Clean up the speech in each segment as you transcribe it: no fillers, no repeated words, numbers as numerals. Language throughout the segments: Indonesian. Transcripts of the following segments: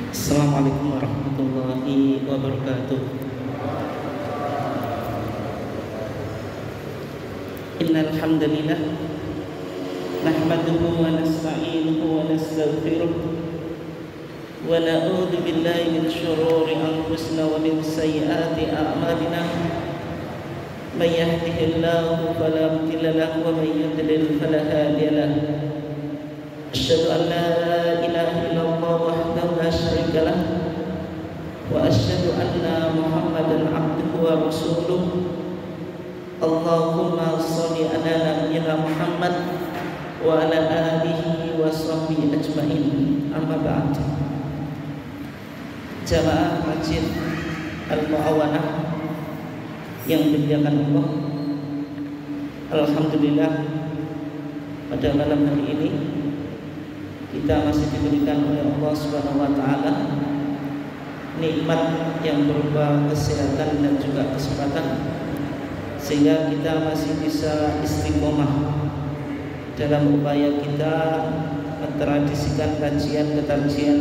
Assalamualaikum warahmatullahi wabarakatuh. Innal hamdalillah nahmaduhu wa nasta'inuhu wa nastaghfiruh wa na'udzu billahi min shururi anfusina wa min sayyiati a'malina. May yahdihillahu fala mudilla lahu wa may yudlil fala hadiya lahu. Asyhadu an la ilaha illallah wahdahu la syarika lah wa asyhadu anna Muhammadan abduhu wa rasuluh. Allahumma sholli ala nabiyyina Muhammad wa ala alihi wa sahbihi ajmain. Amma ba'd. Jamaah Masjid Al-Mu'awanah yang dimuliakan Allah, alhamdulillah pada malam hari ini kita masih diberikan oleh Allah Subhanahu wa taala nikmat yang berupa kesehatan dan juga kesempatan, sehingga kita masih bisa istiqomah dalam upaya kita mentradisikan kajian-kajian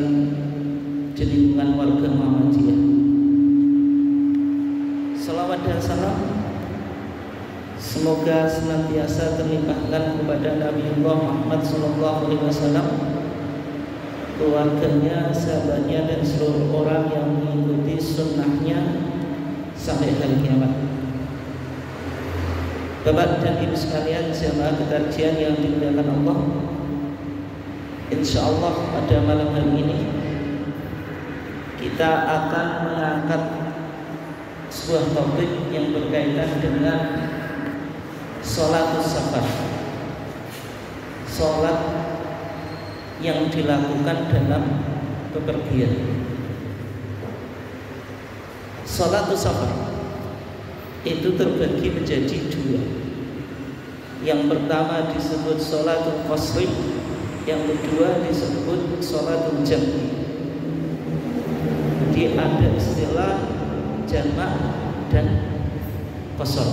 di lingkungan warga Muhammadiyah. Salawat dan salam semoga senantiasa terlimpahkan kepada Nabiullah Muhammad SAW, keluarganya, sahabatnya, dan seluruh orang yang mengikuti sunnahnya sampai hari kiamat. Bapak dan ibu sekalian, jamaah kajian yang dimuliakan Allah, insya Allah pada malam hari ini kita akan mengangkat sebuah topik yang berkaitan dengan sholatus safar, sholat yang dilakukan dalam bepergian. Sholatus safar itu terbagi menjadi dua. Yang pertama disebut sholatul qasri, yang kedua disebut sholatul jam'i. Jadi ada istilah jamak dan qasar.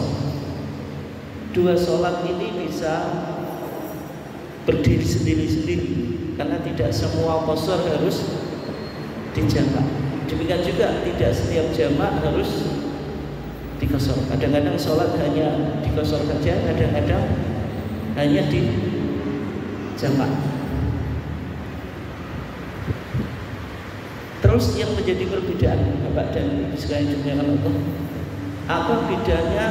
Dua sholat ini bisa berdiri sendiri-sendiri, karena tidak semua qasar harus dijamak. Demikian juga tidak setiap jamak harus diqasar. Kadang-kadang sholat hanya diqasar saja, kadang-kadang hanya dijamak. Terus yang menjadi perbedaan Bapak dan Ibu sekalian dimuliakan Allah, apa bedanya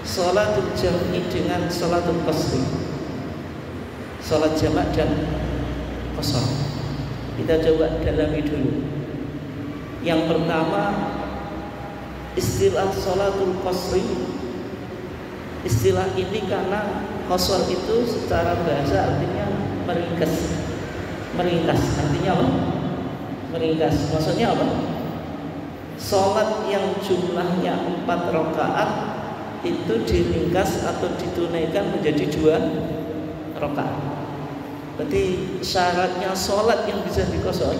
sholatul jam'i dengan sholatul qasri, sholat jamak dan qasar? Kita coba dalami dulu. Yang pertama, istilah sholatul qasri, istilah ini karena qasar itu secara bahasa artinya meringkas. Artinya apa? Meringkas. Maksudnya apa? Sholat yang jumlahnya 4 rakaat itu diringkas atau ditunaikan menjadi 2 rakaat. Berarti syaratnya sholat yang bisa diqasar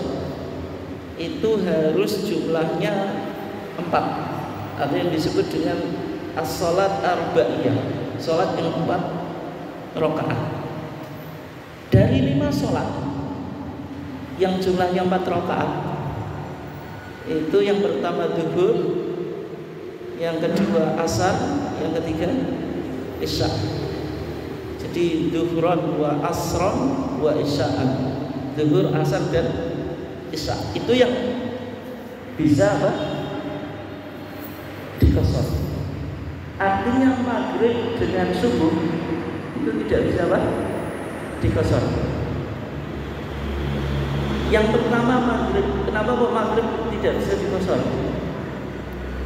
itu harus jumlahnya 4, atau yang disebut dengan as-sholat arba'iyah, sholat yang 4 rakaat. Dari 5 sholat yang jumlahnya 4 rakaat itu yang pertama zuhur, yang kedua asar, yang ketiga isya. Jadi zuhron wa asron wa isya'an, zuhur, asar, dan isya. Itu yang bisa apa? Diqasar. Artinya maghrib dengan subuh itu tidak bisa apa? Diqasar. Yang pertama maghrib. Kenapa kok maghrib tidak bisa diqasar?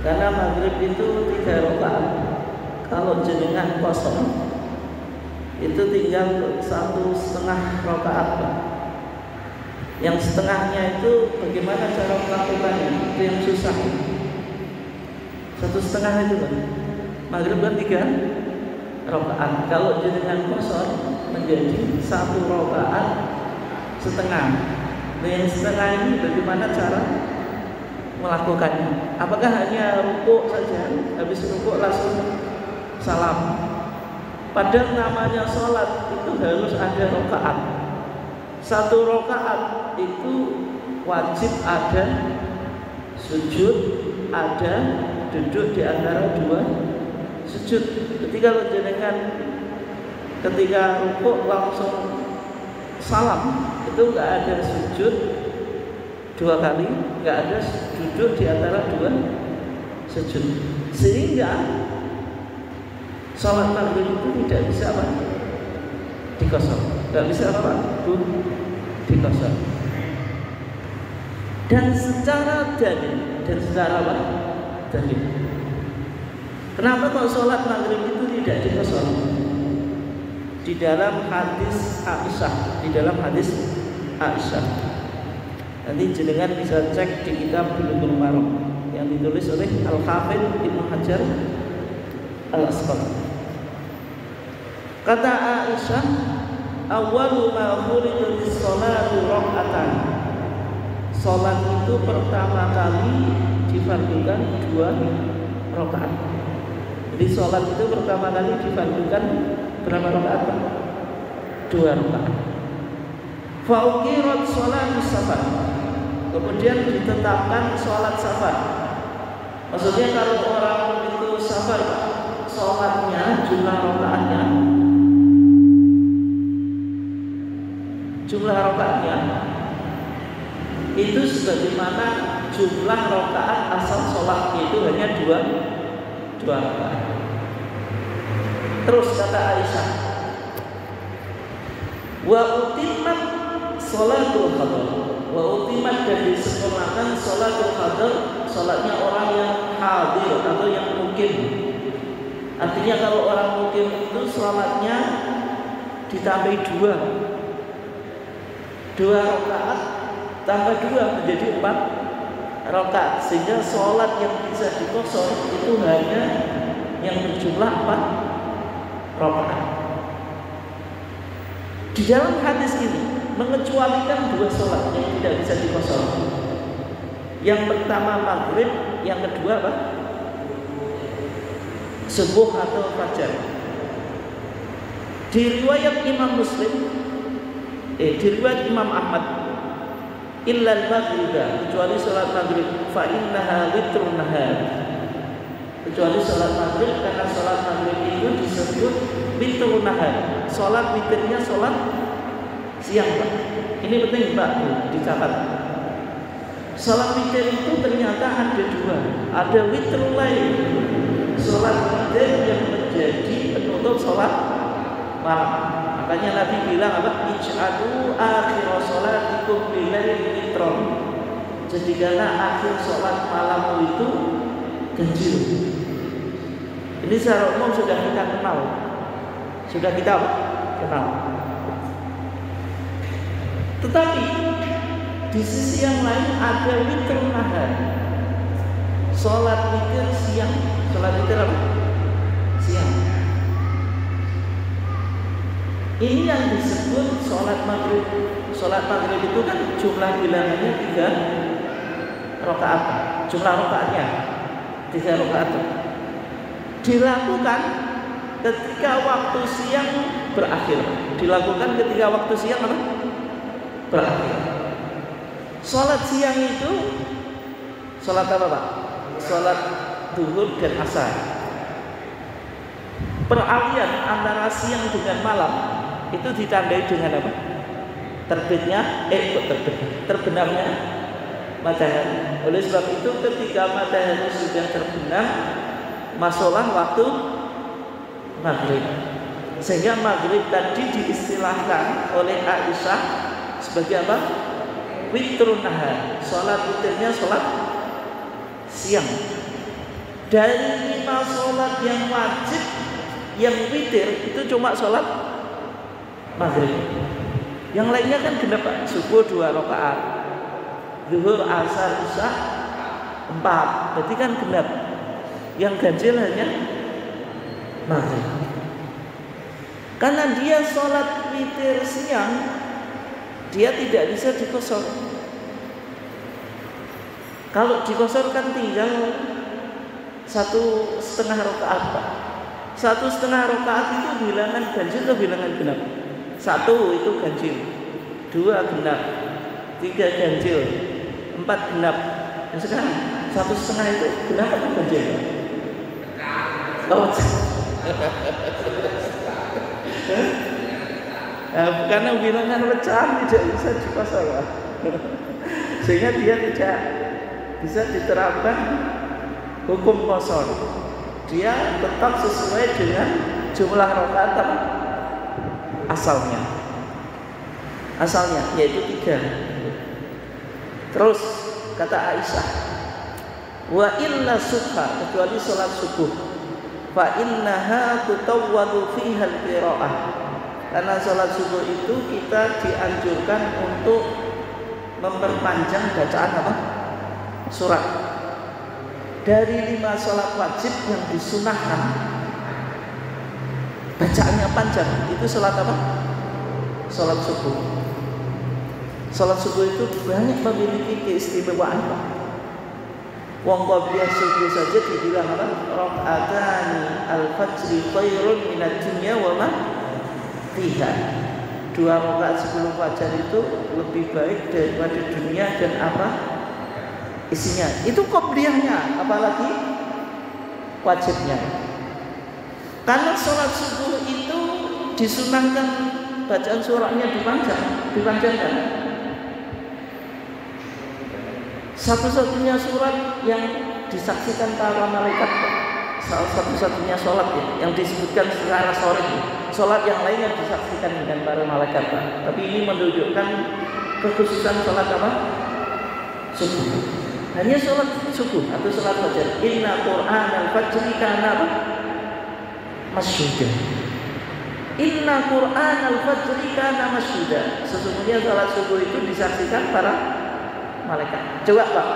Karena maghrib itu 3 rakaat. Kalau jenengan qasar itu tinggal 1,5 rakaat. Yang setengahnya itu bagaimana cara melakukannya? Itu yang susah. 1,5 itu kan maghrib kan 3 rakaat. Kalau jenengan qasar menjadi 1 rakaat setengah. Yang setengah ini bagaimana cara melakukannya? Apakah hanya rukuk saja, habis rukuk langsung salam? Padahal namanya sholat itu harus ada rakaat. 1 rakaat itu wajib ada sujud, ada duduk di antara dua sujud. Ketika jenengan ketika rukuk langsung salam, itu nggak ada sujud dua kali, nggak ada duduk di antara dua sujud, sehingga sholat maghrib itu tidak bisa apa? Dikosor, nggak bisa apa? Dikosor. Dan secara dalil, dan secara apa? Dalil. Kenapa kok sholat maghrib itu tidak dikosor? Di dalam hadis Aisyah, nanti jenengan bisa cek di kitab Bulughul Maram yang ditulis oleh Al-Hafidz Ibnu Hajar Al-Asqalani. Kata Aisyah, awwalu ma furidatis sholatu raka'atan. Salat itu pertama kali difardukan 2 rakaat. Jadi salat itu pertama kali difardukan berapa rakaat? 2 rakaat. Fa uqirat sholatus safar. Kemudian ditetapkan sholat safar. Maksudnya kalau orang itu safar, sholatnya jumlah rakaatnya itu sebagaimana jumlah rakaat asal sholat, itu hanya 2 rakaat. Terus kata Aisyah, wa utimat sholatul qadar, wa utimat, dan disempurnakan sholatul qadar, sholatnya orang yang hadir atau yang mukim. Artinya kalau orang mukim itu sholatnya ditambah 2 rakaat tambah 2 menjadi 4 rakaat, sehingga sholat yang bisa dikosor itu hanya yang berjumlah 4 rakaat. Di dalam hadis ini mengecualikan 2 sholat yang tidak bisa dikosor. Yang pertama maghrib, yang kedua apa? Subuh atau fajar. Di riwayat Imam Muslim, di riwayat Imam Ahmad, illal maghriba, kecuali sholat maghrib, fa innaha witrun nahar. Kecuali sholat maghrib, karena sholat maghrib itu disebut witrun nahar. Sholat witirnya sholat siang, Pak. Ini penting, Pak, dicatat. Sholat witir itu ternyata ada 2. Ada witrul lail, sholat witir yang menjadi penutup sholat malam. Makanya Nabi bilang apa? Ij'alu akhir sholatikum bilail witron. Jadikanlah akhir sholat malammu itu ganjil. Ini secara umum sudah kita kenal. Sudah kita kenal. Tetapi di sisi yang lain ada witir nahar. Sholat witir siang. Sholat witir apa? Siang. Ini yang disebut sholat maghrib. Sholat maghrib itu kan jumlah bilangannya 3 rakaat. Jumlah rakaatnya 3 rakaat. Dilakukan ketika waktu siang berakhir. Dilakukan ketika waktu siang apa? Berakhir. Sholat siang itu sholat apa, Pak? Sholat zuhur dan asar. Peralihan antara siang dengan malam itu ditandai dengan apa? Terbenamnya matahari. Oleh sebab itu ketika matahari sudah terbenam, masuklah waktu maghrib. Sehingga maghrib tadi diistilahkan oleh Aisyah sebagai apa? Witrun nahar. Sholat witirnya sholat siang. Dari 5 sholat yang wajib, yang witir itu cuma sholat maghrib. Yang lainnya kan genap, Pak. Subuh 2 rakaat, zuhur, asar, isya 4. Berarti kan genap. Yang ganjil hanya maghrib. Karena dia sholat witir siang, dia tidak bisa dikosor. Kalau dikosor kan tinggal 1,5 rakaat, Pak. 1,5 rakaat itu bilangan ganjil atau bilangan genap? 1 itu ganjil, 2 genap, 3 ganjil, 4 genap. Dan sekarang 1,5 itu genap atau ganjil? Oh, karena bilangan pecahan tidak bisa dikosor, sehingga dia tidak bisa diterapkan hukum kosor. Dia tetap sesuai dengan jumlah rakaat asalnya yaitu 3. Terus kata Aisyah, wa illa subha, kecuali sholat subuh, fa innaha tutawwadu fiha al-qiraah, karena sholat subuh itu kita dianjurkan untuk memperpanjang bacaan surat. Dari 5 sholat wajib yang disunahkan bacaannya panjang, itu sholat sholat subuh. Sholat subuh itu banyak memiliki keistimewaan. Wong qobliyah subuh saja dibilang rakaatani al-fajri khairun minad dunya wa ma fiha. 2 rakaat sebelum fajar itu lebih baik daripada dunia dan apa isinya. Itu qobliyahnya, apalagi wajibnya. Karena sholat subuh itu disunahkan bacaan suratnya dipanjangkan. Satu-satunya surat yang disaksikan para malaikat, salah satu-satunya sholat yang disebutkan secara sore. Sholat yang lainnya disaksikan dengan para malaikat. Tapi ini menunjukkan kekhususan sholat subuh. Hanya sholat subuh atau sholat fajar. Inna Qur'an al-fajri kana masyhuda. Inna Qur'an al-fajri kana masyhuda. Sesungguhnya sholat subuh itu disaksikan para malaikat. Coba Pak,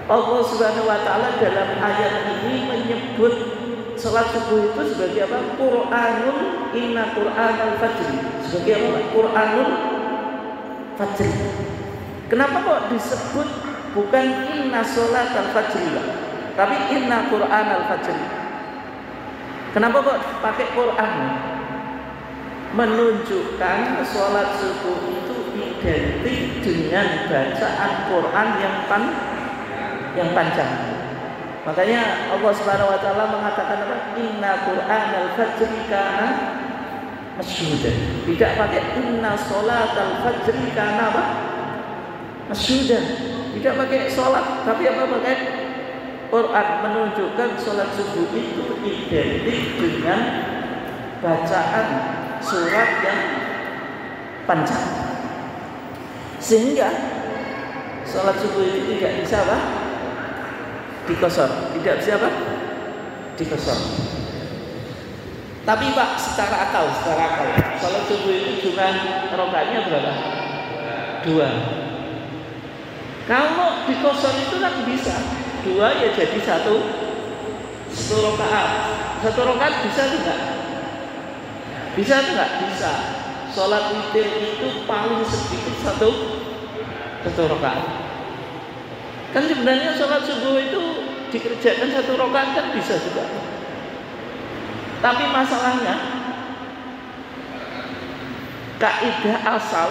Allah Subhanahu wa Ta'ala dalam ayat ini menyebut sholat subuh itu sebagai apa? Qur'anul, inna Qur'an al-fajri, sebagai apa? Qur'anul fajri. Kenapa kok disebut bukan inna sholat al-fajri, tapi inna Qur'an al-fajri? Kenapa kok pakai Qur'an? Menunjukkan sholat subuh itu identik dengan bacaan Quran yang panjang. Makanya Allah Subhanahu wa Ta'ala mengatakan apa? Inna Qur'an al-fajri kana masyhuda. Tidak pakai inna sholat al-fajri kana apa? Masyhuda. Tidak pakai sholat, tapi apa? Pakai Quran, menunjukkan sholat subuh itu identik dengan bacaan surat yang panjang. Sehingga sholat subuh itu tidak bisa apa? Dikosor. Tidak bisa apa? Dikosor. Tapi Pak, secara akal, sholat subuh itu jumlah rakaatnya berapa? 2. Kalau dikosor itu kan bisa 2 ya jadi 1 rakaat. 1 rakaat bisa tidak? Bisa enggak? Bisa. Sholat witir itu paling sedikit 1 rakaat. Kan sebenarnya sholat subuh itu dikerjakan 1 rakaat kan bisa juga. Tapi masalahnya kaidah asal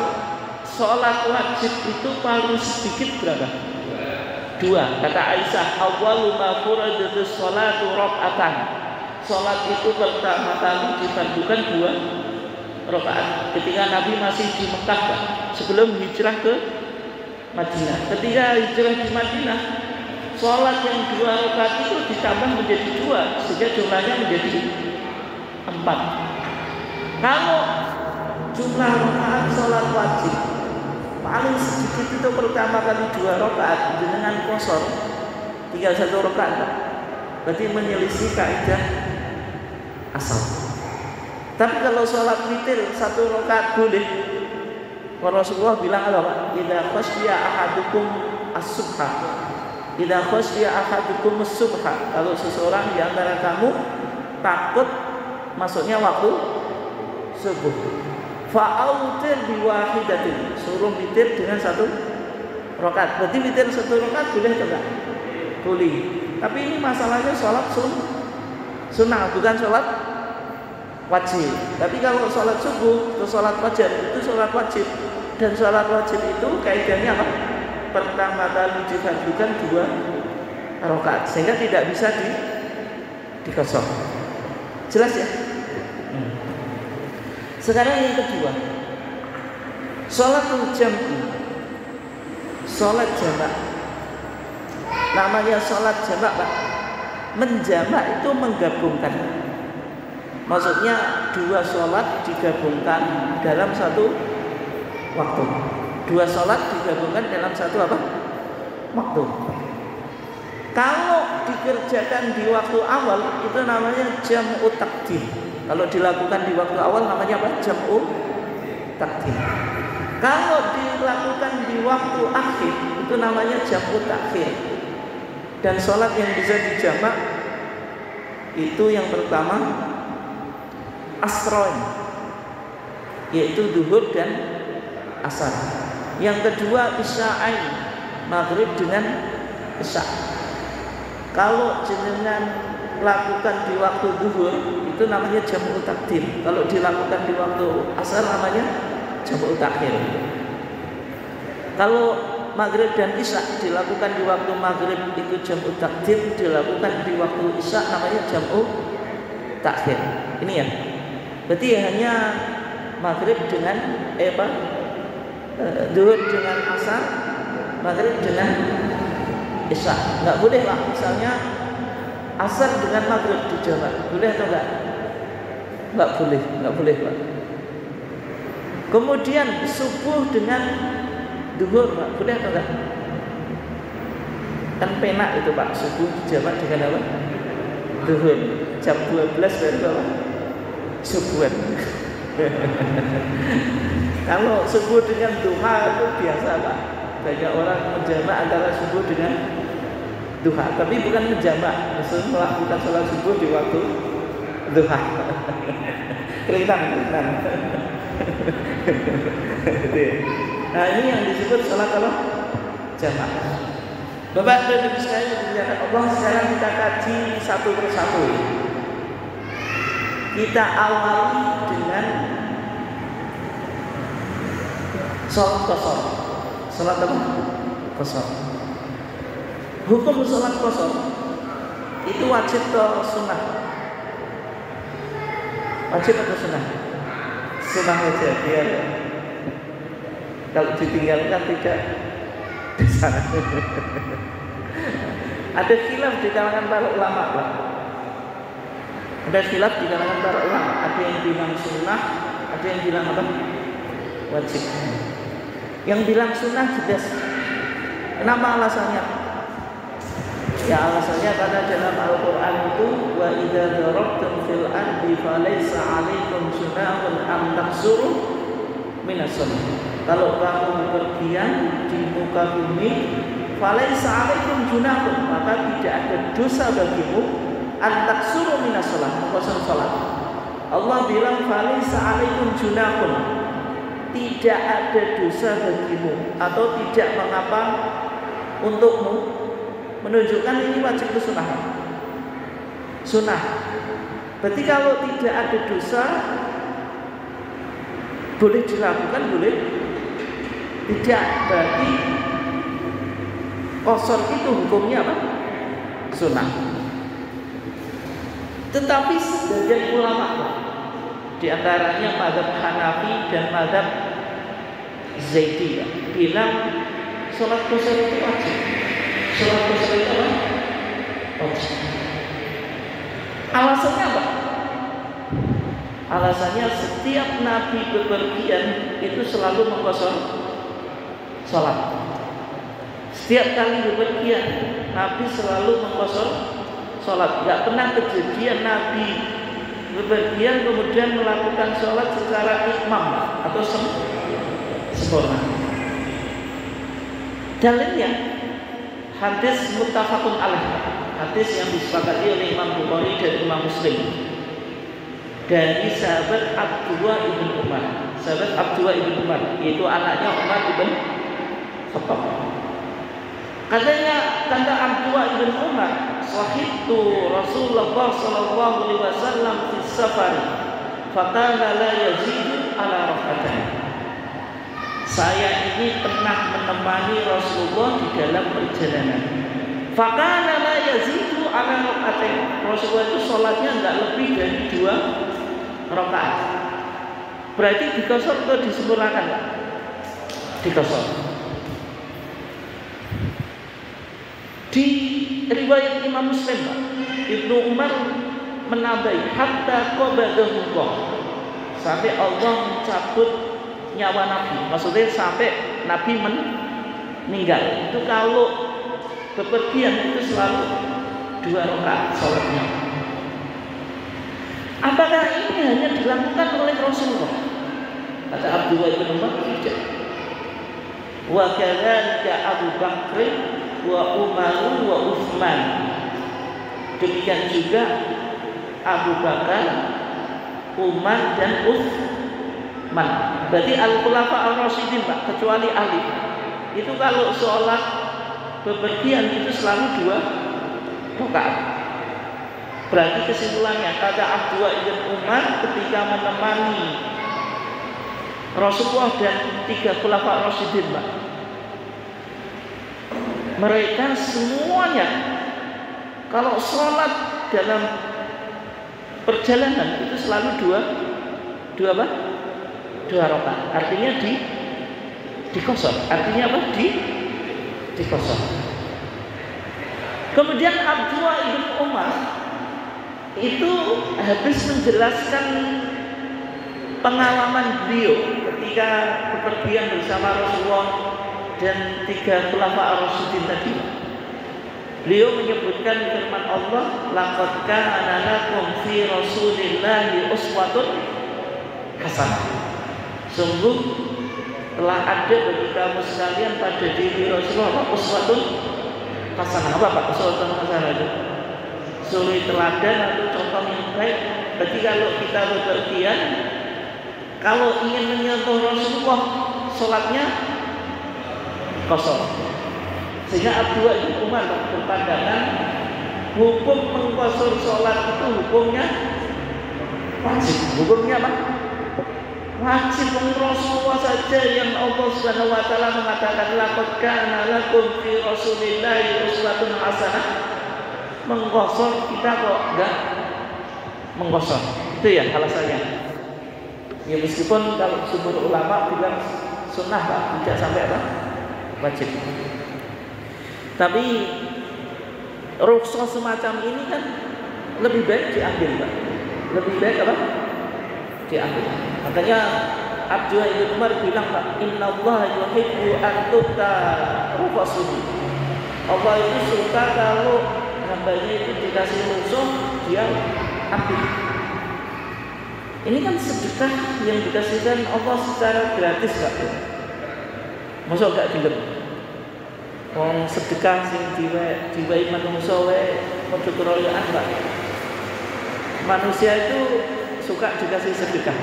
sholat wajib itu paling sedikit berapa? 2. Kata Aisyah, awwalu ma furadatus sholatu raka'atan. Sholat itu pertama kali difardukan 2 rakaat ketika Nabi masih di Mekah, sebelum hijrah ke Madinah. Ketika hijrah di Madinah, sholat yang 2 rakaat itu ditambah menjadi 2 sehingga jumlahnya menjadi 4. Kalau jumlah rakaat sholat wajib paling sedikit itu pertama kali 2 rakaat dengan kosor, tinggal 1 rakaat, berarti menyelisih kaidah asal. Tapi kalau sholat witir 1 rakaat boleh. Rasulullah bilang apa? Idza khashiya ahadukum as-subha. Idza khashiya ahadukum as-subha. Kalau seseorang di antara kamu takut masuknya waktu subuh, fa'autir biwahidatin, suruh witir dengan 1 rakaat. Berarti witir 1 rakaat boleh atau enggak? Boleh. Tapi ini masalahnya sholat sunnah, bukan sholat wajib. Tapi kalau sholat subuh atau sholat fajar itu sholat wajib. Dan sholat wajib itu kaidahnya apa? pertama kali difardukan 2 rakaat, sehingga tidak bisa dikosor. Jelas ya? Sekarang yang kedua, sholatul jam'i, sholat jamak. Namanya sholat jamak, Pak. Menjamak itu menggabungkan. Maksudnya 2 sholat digabungkan dalam satu waktu. 2 sholat digabungkan dalam satu apa? Waktu. Kalau dikerjakan di waktu awal itu namanya jam'u takdim. Kalau dilakukan di waktu awal namanya apa? Jam'u takdim. Kalau dilakukan di waktu akhir itu namanya jam'u takhir. Dan sholat yang bisa dijamak itu yang pertama asroin, yaitu duhur dan asar. Yang kedua isya'ain, maghrib dengan isya'. Kalau jenengan lakukan di waktu duhur itu namanya jam'u takdim. Kalau dilakukan di waktu asar namanya jam'u takhir. Kalau maghrib dan isya dilakukan di waktu maghrib itu jam'u takdim, dilakukan di waktu isya namanya jam'u takhir. Ini ya. Berarti hanya maghrib dengan duhur dengan asar, maghrib dengan isya. Enggak boleh lah misalnya asar dengan maghrib dijamak. Boleh atau enggak? Enggak boleh Pak. Kemudian subuh dengan duhur, Pak. Boleh atau enggak? Kan penak itu Pak, subuh dijamak dengan apa? Duhur. Jam 12 baru apa? Subuhan. Kalau subuh dengan duha itu biasa Pak. Banyak orang menjamak antara subuh dengan duha, tapi bukan menjamak, maksudnya melakukan sholat subuh di waktu duha. Kelihatan. Nah ini yang disebut sholat apa? Jamak. Bapak dan Ibu sekalian dimuliakan Allah, sekarang kita kaji satu persatu. Kita awali dengan sholat qashar. Sholat apa? Qashar. Hukum sholat qashar itu wajib atau sunnah? Wajib atau sunnah? Sunnah saja, biar kalau ditinggalkan tidak di sana. Ada khilaf di kalangan para ulama, Pak. Ada khilaf di kalangan para ulama. Ada yang bilang sunnah, ada yang bilang apa? Wajib. Yang bilang sunnah jelas. Kenapa alasannya? Ya alasannya karena dalam Al-Quran itu wa idza darabtum fil ardi falaysa 'alaikum junahun an taqsuru minas shalah. Kalau kamu bepergian di muka bumi, falaysa 'alaikum junahun, maka tidak ada dosa bagimu an taqsuru minas shalah, mengkosong salat. Allah bilang falaysa 'alaikum junahun, tidak ada dosa bagimu atau tidak mengapa untukmu, menunjukkan ini wajib itu sunnah. Berarti kalau tidak ada dosa boleh dilakukan, boleh tidak. Berarti qashar itu hukumnya apa? Sunnah. Tetapi sebagian ulama di antaranya mazhab Hanafi dan mazhab Zaidiyah bilang sholat qashar itu wajib. Sholat qashar itu apa? Wajib. Alasannya apa? Alasannya setiap Nabi bepergian itu selalu mengqashar sholat. Setiap kali bepergian Nabi selalu mengqashar sholat. Tidak pernah kejadian Nabi bepergian kemudian melakukan sholat secara ikmam atau sempurna. Dalilnya hadis muttafaqun alaih, hadis yang disepakati oleh Imam Bukhari dan Imam Muslim dari sahabat Abdullah ibn Umar. Sahabat Abdullah ibn Umar yaitu anaknya Umar ibn Khattab. Katanya kata Abdullah ibn Umar, sahibtu Rasulullah sallallahu alaihi wasallam fi safari, fakana la yazidu ala rak'atain. saya ini pernah menemani Rasulullah di dalam perjalanan. Fakana la yazidu ala rakaatain. Rasulullah itu sholatnya enggak lebih dari 2 rakaat. Berarti dikosor atau disempurnakan, Pak? Dikosor. Di riwayat Imam Muslim, Pak, Ibnu Umar menambahi hatta qabadahullah, sampai Allah mencabut nyawa Nabi. Maksudnya sampai Nabi meninggal. Itu kalau bepergian itu selalu 2 rakaat sholatnya. Apakah ini hanya dilakukan oleh Rasulullah? Kata Abdullah bin Umar, tidak. Wa kadzalika Abu Bakr wa Umar wa Utsman. Demikian juga Abu Bakar, Umar dan Utsman. Berarti al-khulafa ar-rasyidin, Pak, kecuali Ali. Itu kalau sholat bepergian itu selalu 2 rakaat. Berarti kesimpulannya kata Abdullah bin Umar ketika menemani Rasulullah dan 3 khulafa ar-rasyidin, Pak, mereka semuanya kalau sholat dalam perjalanan itu selalu 2 apa? 2 rakaat. Artinya dikosor. Artinya apa? Dikosor. Kemudian Abdullah bin Umar itu habis menjelaskan pengalaman beliau ketika bepergian bersama Rasulullah dan 3 khulafa ar-rasyidin tadi. Beliau menyebutkan firman Allah, laqad kana lakum fi Rasulillahi uswatun hasanah. Sungguh telah ada bagi kamu sekalian pada diri Rasulullah uswatun hasanah. Apa Pak uswatun hasanah itu? Suri teladan atau contoh yang baik. Berarti kalau kita bepergian, kalau ingin menyentuh Rasulullah, sholatnya kosong. Sehingga Abdullah bin Umar berpandangan hukum mengkosor sholat itu hukumnya wajib. Hukumnya apa? Wajib. Rasulullah saja yang Allah Subhanahu wa taala mengatakan laqad kana lakum fi Rasulillahi uswatun hasanah. Mengkosor kita kok enggak mengkosor. Itu ya alasannya. Ya meskipun kalau sumber ulama bilang sunnah, Pak, tidak sampai apa? Wajib. Tapi rukhsah semacam ini kan lebih baik diambil, Pak. Lebih baik apa? Diambil. Makanya Abdullah bin Umar bilang, Pak, innallaha yuhibbu an tu'ta rukhsatuhu. Allah itu suka kalau hambanya itu dikasih rukhsah dia ambil. Ini kan sedekah yang dikasihkan Allah secara gratis, Pak. Masa enggak dilem? Wong sedekah sing diwai manungsa wae padha keroyokan, Pak. Manusia itu suka dikasih sedekah.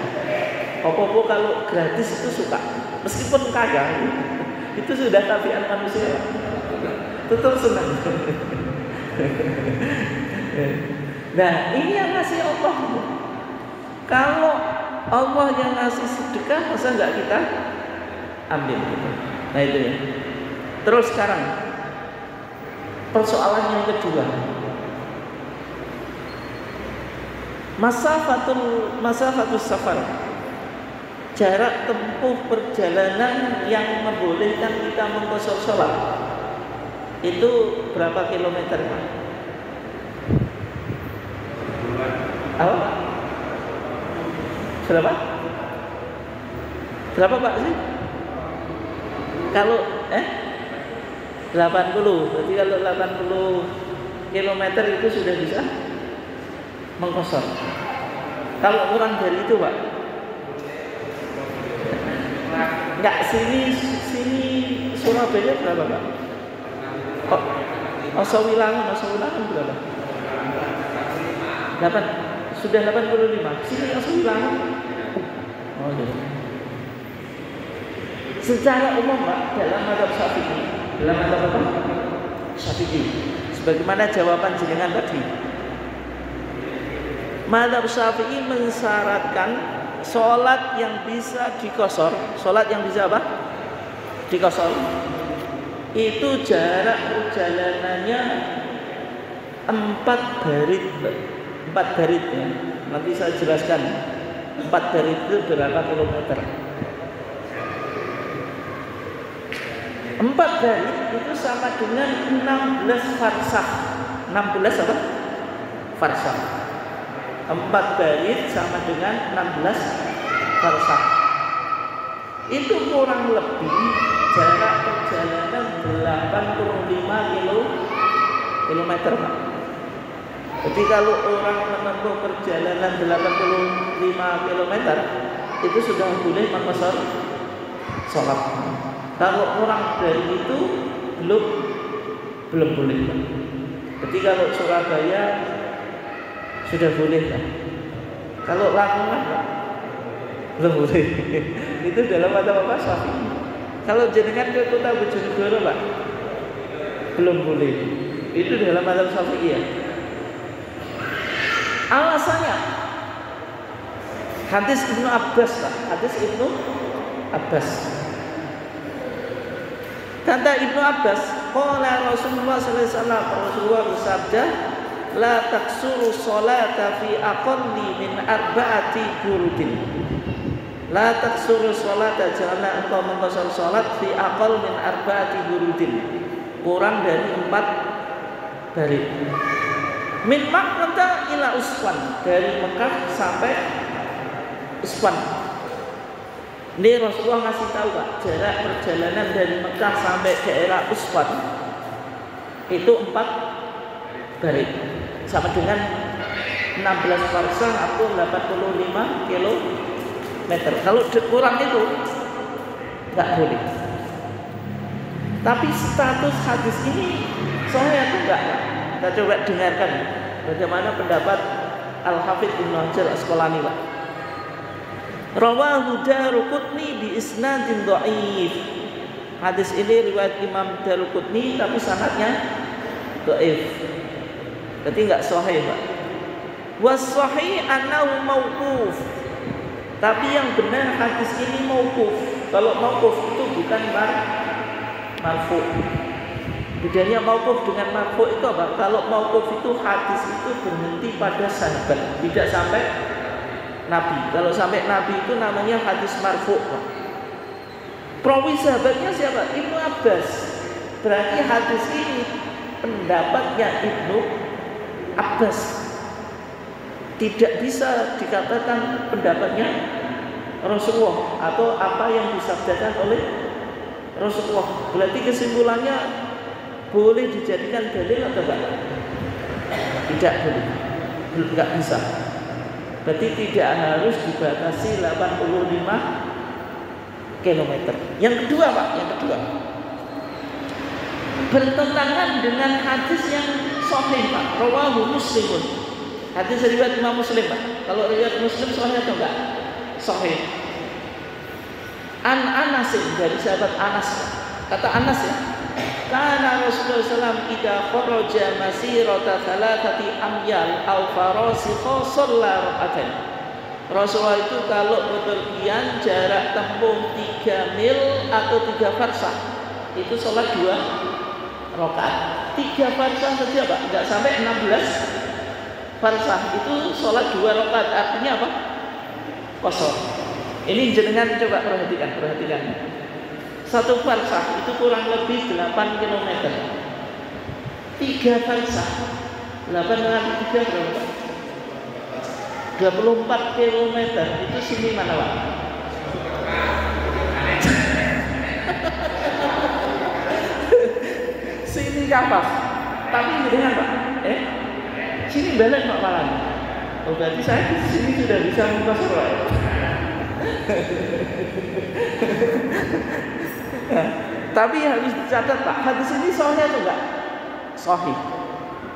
Apa-apa kalau gratis itu suka. Meskipun kagak, itu sudah tabiat manusia. Tetap senang. Nah, ini yang ngasih Allah. Kalau Allah yang ngasih sedekah, masa enggak kita ambil gitu. Nah itu ya. Terus sekarang persoalan yang kedua, masafatus safar, jarak tempuh perjalanan yang membolehkan kita mengkosor sholat itu berapa kilometer, Pak? Apa? Berapa? Berapa, Pak sih? Kalau 80, berarti kalau 80 km itu sudah bisa mengkosor. Kalau kurang dari itu, Pak, enggak, sini Surabaya berapa, Pak? Osawilangan berapa? 8, sudah 85. Sini Osawilangan. Oh, iya. Secara umum, Pak, dalam mazhab Syafi'i, sebagaimana jawaban jenengan tadi, mazhab Syafi'i mensyaratkan sholat yang bisa dikosor, sholat yang bisa apa? dikosor. Itu jarak perjalanannya 4 barit. 4 barit ya. Nanti saya jelaskan 4 barit itu berapa kilometer. 4 barit itu sama dengan 16 farsah. 16 apa? Farsah. 4 barit sama dengan 16 farsah. Itu kurang lebih jarak perjalanan 85 kilometer, Pak. Jadi kalau orang menempuh perjalanan 85 km itu sudah boleh mengqashar sholat. Kalau orang dari itu belum boleh, Pak. Jadi kalau Surabaya sudah boleh, Pak. Kalau Lamongan, Pak, belum boleh. Itu dalam mazhab apa? Syafi'i. Kalau jenengan ke kota Bojonegoro, Pak, belum boleh. Itu dalam mazhab Syafi'i ya. Alasannya hadis Ibnu Abbas, Pak. Hadis Ibnu Abbas. Kata Ibnu Abbas, qala Rasulullah sallallahu alaihi wasallam, Rasulullah bersabda, la taksuru sholata fi aqalli min arba'ati burudin. La taksuru sholata, janganlah engkau mengqashar salat fi aqall min arba'ati burudin, kurang dari 4 barit. Min Makkah ila Usfan, dari Mekah sampai Usfan. Ini Rasulullah ngasih tahu, Pak, jarak perjalanan dari Mekah sampai daerah Usfan itu 4 barit, sama dengan 16 farsah atau 85 kilometer. Kalau kurang itu nggak boleh. Tapi status hadis ini sahih atau enggak? Kita coba dengarkan bagaimana pendapat Al-Hafidz Ibnu Hajar Asqalani, Pak. Rawahu Daruqutni bi isnadin dhaif. Hadis ini riwayat Imam Daruqutni tapi sanadnya dhaif. Jadi enggak sahih, Pak. Was sahih annahu mauquf. Tapi yang benar hadis ini mauquf. Kalau mauquf itu bukan marfu. Bedanya mauquf dengan marfu itu apa? Kalau mauquf itu hadis itu berhenti pada sahabat, tidak sampai Nabi. Kalau sampai Nabi itu namanya hadis marfu. Perawi sahabatnya siapa? Ibnu Abbas. Berarti hadis ini pendapatnya Ibnu Abbas. Tidak bisa dikatakan pendapatnya Rasulullah atau apa yang disabdakan oleh Rasulullah. Berarti kesimpulannya boleh dijadikan dalil atau enggak? Tidak boleh. Enggak bisa. Berarti tidak harus dibatasi 85 km. Yang kedua, Pak, yang kedua, bertentangan dengan hadis yang sahih, Pak. Rawahu Muslimun. Hadis riwayat Imam Muslim, Pak. Kalau riwayat Muslim sahih atau enggak? Sahih. An Anas, dari sahabat Anas. Kata Anas ya, karena Rasulullah SAW idza kharaja masirata thalathati amyal aw farasikha shalla rak'atain. Rasulullah itu kalau bepergian jarak tempuh 3 mil atau 3 farsah itu sholat 2 rakaat. 3 farsah saja, Pak, enggak sampai 16 farsah itu sholat 2 rakaat. Artinya apa? Qashar. Ini jenengan coba perhatikan. Satu farsah itu kurang lebih 8 km. 3 farsah 8 dengan 3 berapa? 24 km. Itu sini mana, Pak? Sini Kapas. Tapi dengan Pak, sini balik Pak Malan. Oh, berarti saya di sini sudah bisa mengqashar, Pak. Tapi harus dicatat, Pak, hadis ini sahih atau enggak? Sahih.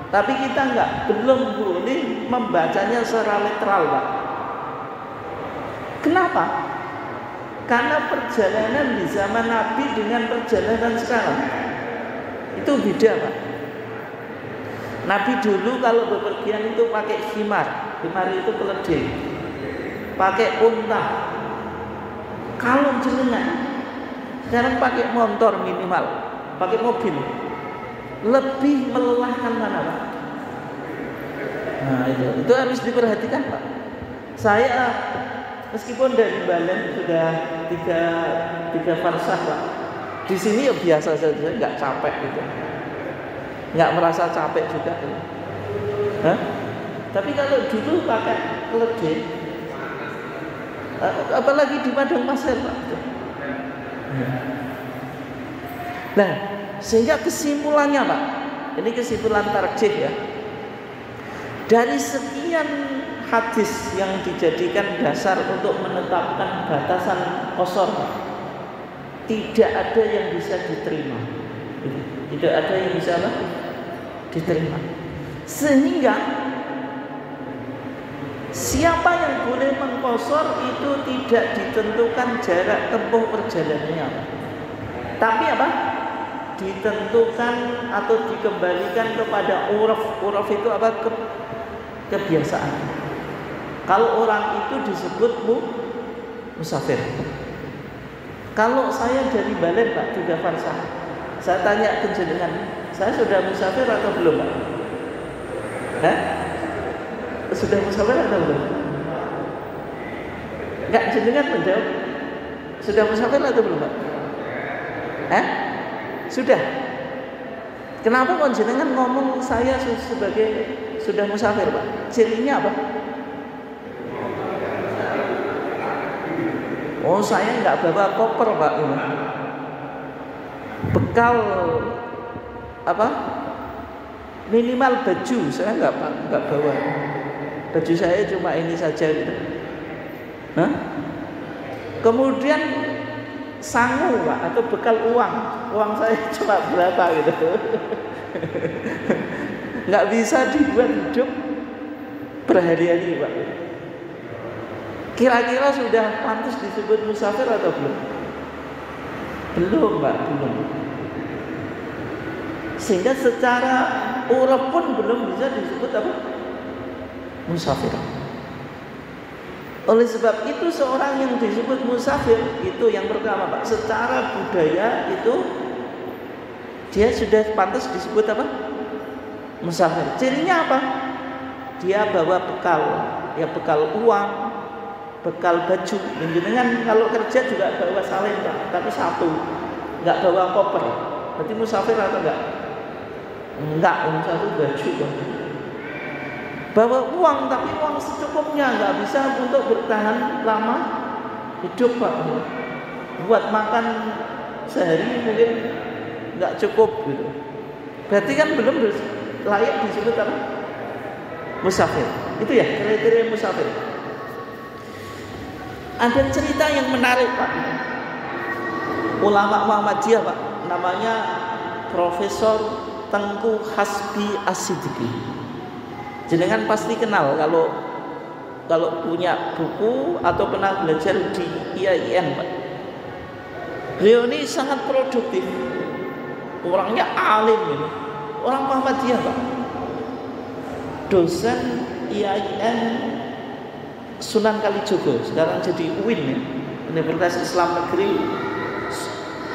Tapi kita belum boleh membacanya secara literal, Pak. Kenapa? Karena perjalanan di zaman Nabi dengan perjalanan sekarang itu beda, Pak. Nabi dulu kalau bepergian itu pakai khimar. Khimar itu keledai. Pakai unta. Kalau jenengan Sekarang pakai motor minimal, pakai mobil, lebih melelahkan mana Pak? Nah itu harus diperhatikan Pak. Saya meskipun dari Balen sudah tiga farsah Pak, di sini ya biasa saja, nggak capek gitu, nggak merasa capek juga. Hah? Tapi kalau dulu pakai keledai, apalagi di padang pasir Pak. Nah, sehingga kesimpulannya Pak, ini kesimpulan tarjih ya. Dari sekian hadis yang dijadikan dasar untuk menetapkan batasan qasar, tidak ada yang bisa diterima. Tidak ada yang bisa apa? Diterima. Sehingga siapa yang boleh mengqasar itu tidak ditentukan jarak tempuh perjalanannya, tapi apa? Ditentukan atau dikembalikan kepada uruf. Uruf itu apa? Kebiasaan. Kalau orang itu disebut musafir. Kalau saya dari Balen Pak, 3 farsah, saya tanya ke jenengan, saya sudah musafir atau belum Pak? Hah? Sudah musafir atau belum? Enggak, jenengan menjawab. Sudah musafir atau belum Pak? Hah? Sudah. Kenapa kok jenengan ngomong saya sebagai sudah musafir Pak? Cirinya apa? Oh, saya nggak bawa koper Pak. Bekal apa? Minimal baju saya nggak bawa. Baju saya cuma ini saja gitu. Hah? Kemudian sangu Pak, atau bekal uang saya cuma berapa gitu. Nggak bisa dibuat hidup berhari-hari Pak. Kira-kira sudah pantas disebut musafir atau belum? Belum Pak, belum. Sehingga secara uruf pun belum bisa disebut apa? Musafir. Oleh sebab itu seorang yang disebut musafir itu yang pertama Pak, secara budaya itu dia sudah pantas disebut apa? Musafir. Cirinya apa? Dia bawa bekal, ya bekal uang, bekal baju. Dengan kalau kerja juga bawa salin Pak, tapi satu, nggak bawa koper. Berarti musafir atau enggak? Enggak, satu baju Pak. Bawa uang, tapi uang secukupnya, nggak bisa untuk bertahan lama hidup Pak. Buat makan sehari mungkin nggak cukup gitu. Berarti kan belum layak disebut apa? Musafir. Itu ya kriteria musafir. Ada cerita yang menarik Pak. Ulama Muhammadiyah Pak, namanya Profesor Tengku Hasbi As-Siddiqi. Jenengan pasti kenal kalau punya buku atau pernah belajar di IAIN Pak. Beliau ini sangat produktif. Orangnya alim ini. Orang Muhammadiyah Pak. Dosen IAIN Sunan Kalijogo, sekarang jadi UIN ya, Universitas Islam Negeri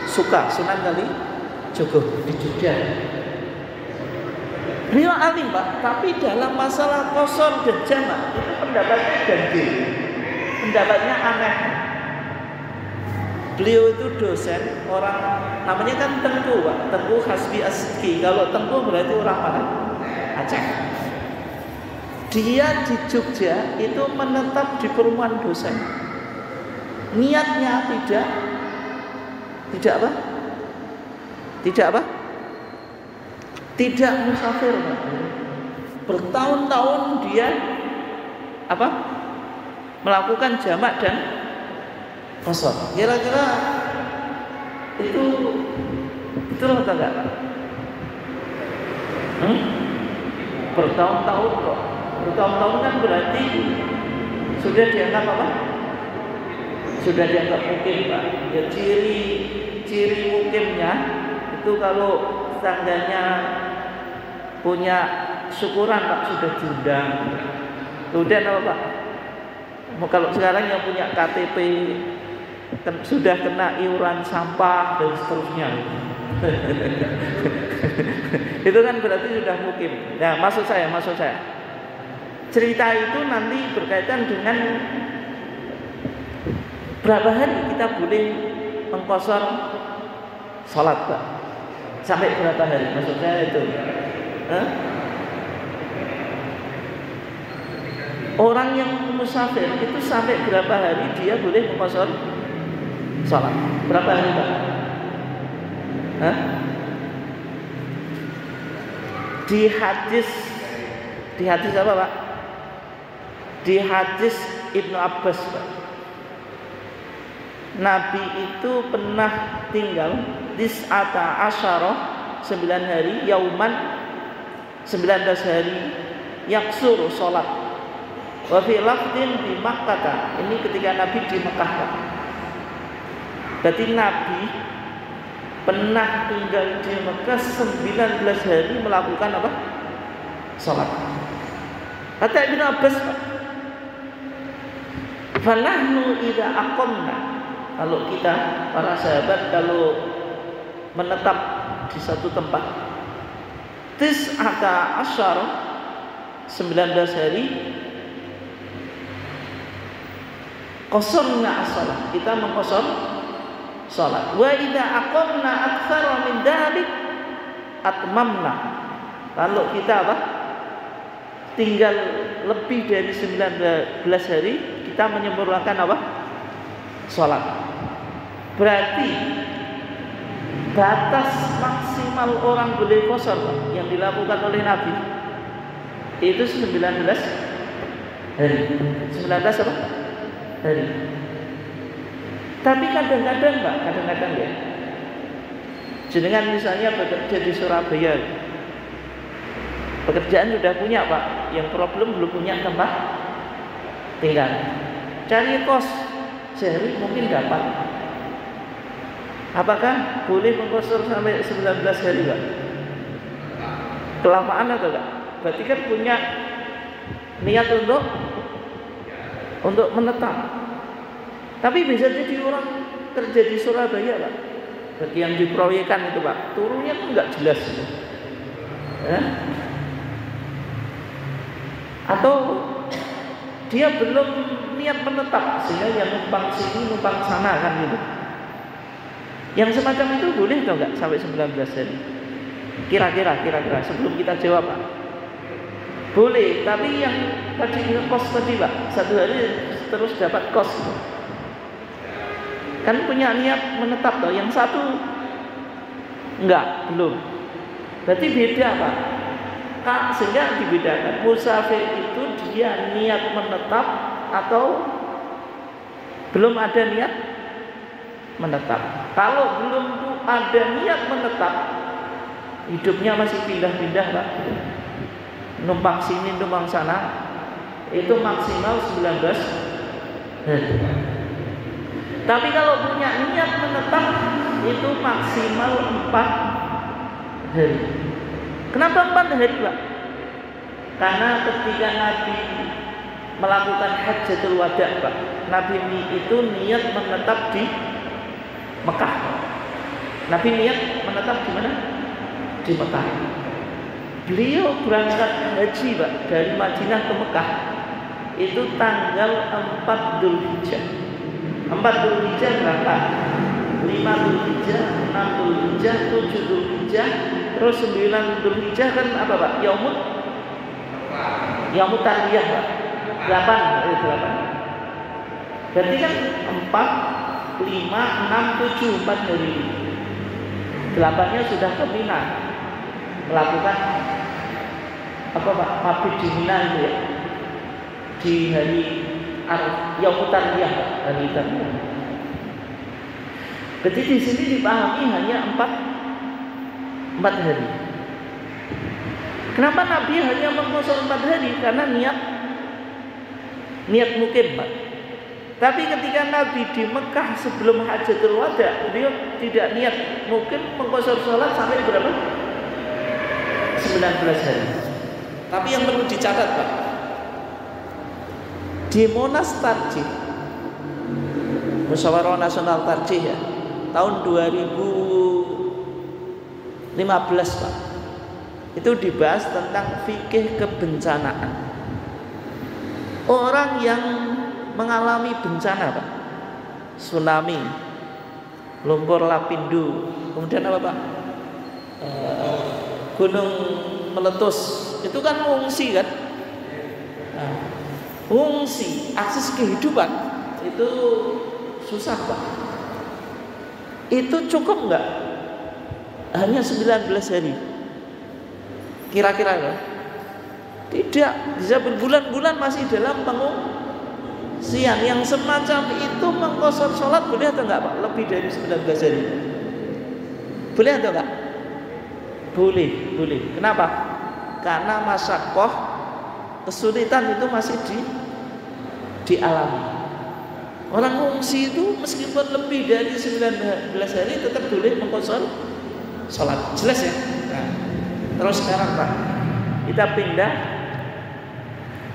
Sunan Kalijogo di Jogja. Beliau alim Pak, tapi dalam masalah qasar dan jamak itu pendapatnya ganjil, pendapatnya aneh. Beliau itu dosen, orang namanya kan Tengku Pak, Tengku Hasbi As-Siddiqi. Kalau Tengku berarti orang mana? Aceh. Dia di Jogja itu menetap di perumahan dosen. Niatnya tidak apa? Tidak apa? Tidak musafir Pak. Bertahun-tahun dia apa? Melakukan jamak dan qasar. Kira-kira itu atau enggak Pak? Bertahun-tahun kok. Bertahun-tahun kan berarti sudah dianggap apa? Sudah dianggap mukim Pak. Ya ciri mukimnya itu kalau tetangganya punya syukuran Pak sudah diundang. Kemudian apa Pak? Kalau sekarang yang punya KTP sudah kena iuran sampah dan seterusnya. Itu kan berarti sudah mukim. Nah, maksud saya cerita itu nanti berkaitan dengan berapa hari kita boleh mengqashar sholat, Pak. Sampai berapa hari? Maksud saya itu. Orang yang musafir itu sampai berapa hari dia boleh mengqashar sholat? Berapa hari, Pak? Di hadis apa, Pak? Di hadis Ibnu Abbas, Pak. Nabi itu pernah tinggal tis'ata asyarah 9 hari, yauman 19 hari, yaksur sholat. Wa fi lafdin di Makkah. Ini ketika Nabi di Mekah, Pak. Berarti Nabi pernah tinggal di Mekah 19 hari melakukan apa? Sholat. Kata Ibnu Abbas, falahnu idza aqamna, kalau kita para sahabat kalau menetap di satu tempat tis'ata asyara 19 hari, qasarna as-shalah, kita mengqashar salat. Wa idza aqamna aktsara min dzalik atmamna, kalau kita apa? Tinggal lebih dari 19 hari, kita menyempurnakan apa? Salat. Berarti batas maksimal orang boleh qashar yang dilakukan oleh Nabi itu 19 hari. 19 apa? Hari. Tapi kadang-kadang, Pak, kadang-kadang ya. Jenengan misalnya bekerja di Surabaya, pekerjaan sudah punya, Pak, yang problem belum punya tempat tinggal. Cari kos sehari mungkin dapat. Apakah boleh mengqashar sampai 19 hari, Pak? Kelamaan atau enggak? Berarti kan punya niat untuk menetap. Tapi bisa jadi orang kerja di Surabaya, Pak. Bagi yang diproyekkan itu, Pak, turunnya kan enggak jelas. Atau dia belum niat menetap, sehingga yang numpang sini, numpang sana kan gitu. Yang semacam itu boleh atau enggak sampai 19 hari? Kira-kira sebelum kita jawab, Pak. Boleh, tapi yang tadi kos tadi, Pak, 1 hari terus dapat kos gitu. Kan punya niat menetap toh, yang satu enggak, belum. Berarti beda, Pak. Sehingga dibedakan. Musafir itu dia niat menetap atau belum ada niat menetap. Kalau belum ada niat menetap, hidupnya masih pindah-pindah, Pak. Numpang sini, numpang sana, itu maksimal 19 hari. Tapi kalau punya niat menetap itu maksimal 4 hari. Kenapa 4 hari, Pak? Karena ketika Nabi melakukan hajjatul wada, Pak, Nabi itu niat menetap di Mekah. Nabi niat menetap di mana? Di Mekah. Beliau berangkat haji, Pak, dari Madinah ke Mekah itu tanggal 4 Dzulhijjah. 4 Dzulhijjah berangkat, 5 Dzulhijjah, 6 Dzulhijjah, 7 Dzulhijjah, terus 9 Dzulhijjah kan apa, Pak? Yaumut Tarwiyah, Pak. 8. Berarti kan 4, 5, 6, 7, 4 hari. 8-nya sudah ke Mina melakukan apa, Pak? Mabit di Mina itu ya. Di hari Yaumut Tarwiyah, hari Tarwiyah. Jadi di sini dipahami hanya 4 hari. Kenapa Nabi hanya mengqashar 4 hari? Karena niat mukim, Pak. Tapi ketika Nabi di Mekah sebelum Hajjatul Wada, beliau tidak niat mukim, mengqashar sholat sampai berapa? 19 hari. Tapi yang perlu dicatat, Pak, di Monas Tarjih Musyawarah Nasional Tarjih ya, tahun 2015 Pak. Itu dibahas tentang fikih kebencanaan. Orang yang mengalami bencana Pak, tsunami, lumpur lapindo, kemudian apa Pak? Gunung meletus, itu kan ngungsi kan? Nah, ngungsi, akses kehidupan itu susah Pak. Itu cukup nggak? Hanya 19 hari. Kira-kira kan? Tidak, bisa berbulan-bulan masih dalam pengungsian. Yang semacam itu mengqashar sholat boleh atau enggak Pak? Lebih dari 19 hari. Boleh atau enggak? Boleh, boleh. Kenapa? Karena masyaqqah, kesulitan itu masih dialami. Orang ngungsi itu meskipun lebih dari 19 hari tetap boleh mengqashar sholat. Jelas ya? Nah, terus sekarang Pak, kita pindah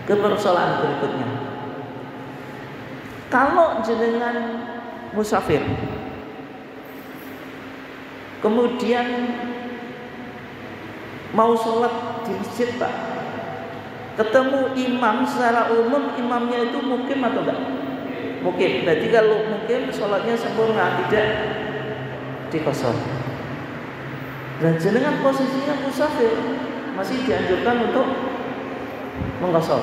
ke persoalan berikutnya. Kalau jenengan musafir, kemudian mau sholat di masjid Pak, ketemu imam, secara umum imamnya itu mukim atau enggak? Mukim. Berarti kalau mukim sholatnya sempurna, tidak dikosor. Dan jenengan posisinya musafir, masih dianjurkan untuk mengqashar.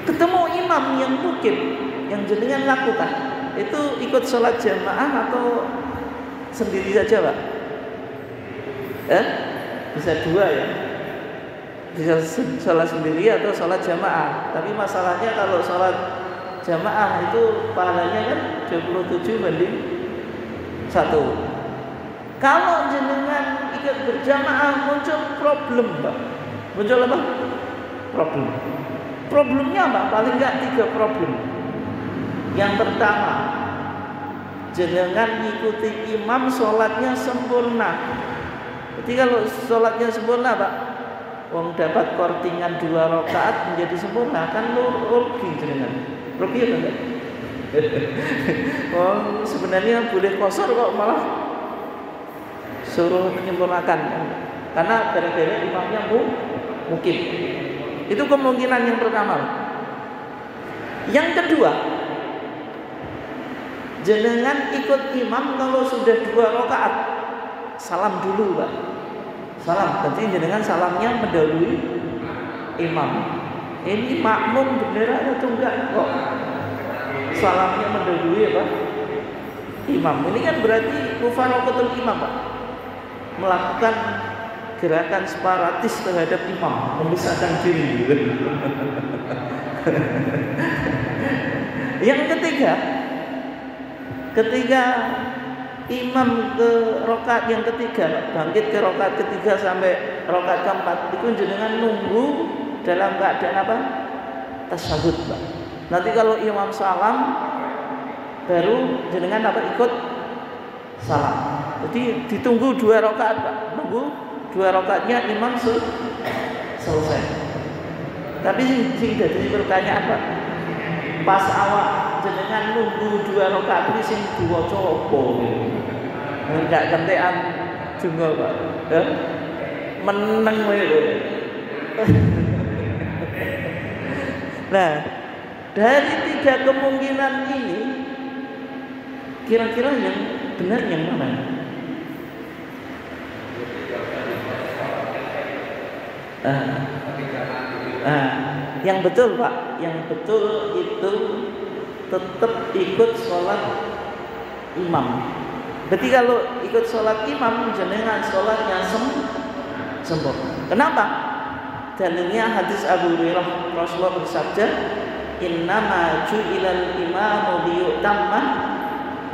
Ketemu imam yang mukim, yang jenengan lakukan, itu ikut sholat jamaah atau sendiri saja Pak? Bisa dua ya, bisa sholat sendiri atau sholat jamaah. Tapi masalahnya kalau sholat jamaah itu pahalanya kan 27/1. Kalau jenengan ikut berjamaah muncul problem Pak. Muncul apa? Problem. Problemnya apa? Paling enggak 3 problem. Yang pertama, jenengan ngikuti imam sholatnya sempurna. Jadi kalau sholatnya sempurna Pak, wong dapat kortingan 2 rakaat menjadi sempurna, kan rugi jenengan. Rugi atau enggak? Oh, sebenarnya boleh qashar kok malah suruh menyempurnakan, karena gara-gara imamnya mukim. Itu kemungkinan yang pertama. Yang kedua, jenengan ikut imam kalau sudah 2 rakaat, salam dulu Pak. Salam, berarti jenengan salamnya mendahului imam. Ini makmum beneran atau enggak kok salamnya mendahului apa? Imam. Ini kan berarti mufaraqatul imam Pak, melakukan gerakan separatis terhadap imam, memisahkan diri. Yang ketiga, ketika imam ke rakaat yang ketiga, bangkit ke rakaat ketiga sampai rakaat keempat, itu jenengan nunggu dalam keadaan apa? Tasyahud Pak. Nanti kalau imam salam, baru jenengan apa? Ikut salam. Jadi ditunggu 2 rakaat Pak, nunggu 2 rakaatnya imam selesai. Tapi sing dadi pertanyaan Pak, pas awak jenengan nunggu 2 rakaat ini sing diwaca apa? Enggak kentekan donga Pak. Meneng wae lho. Nah, dari 3 kemungkinan ini, kira-kira yang benar yang mana? Yang betul Pak, yang betul itu tetap ikut sholat imam. Berarti kalau ikut sholat imam, jenengan sholatnya sempurna. Kenapa? Dalilnya hadis Abu Hurairah, Rasulullah bersabda, "Innama ju'ilal imamu liyutamma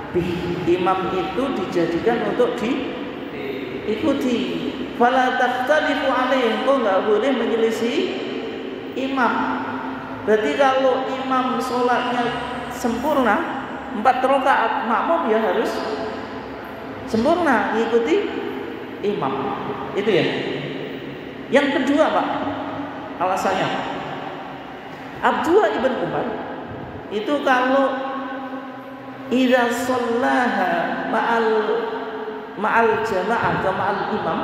bih." Imam itu dijadikan untuk diikuti. Fala takhtalifu alaihi, kau enggak boleh menyelisih imam. Berarti kalau imam sholatnya sempurna 4 rakaat, makmum ya harus sempurna mengikuti imam. Itu ya. Yang kedua Pak, alasannya Abdullah ibn Umar itu kalau idza shallaha ma'al jamaah atau ma'al imam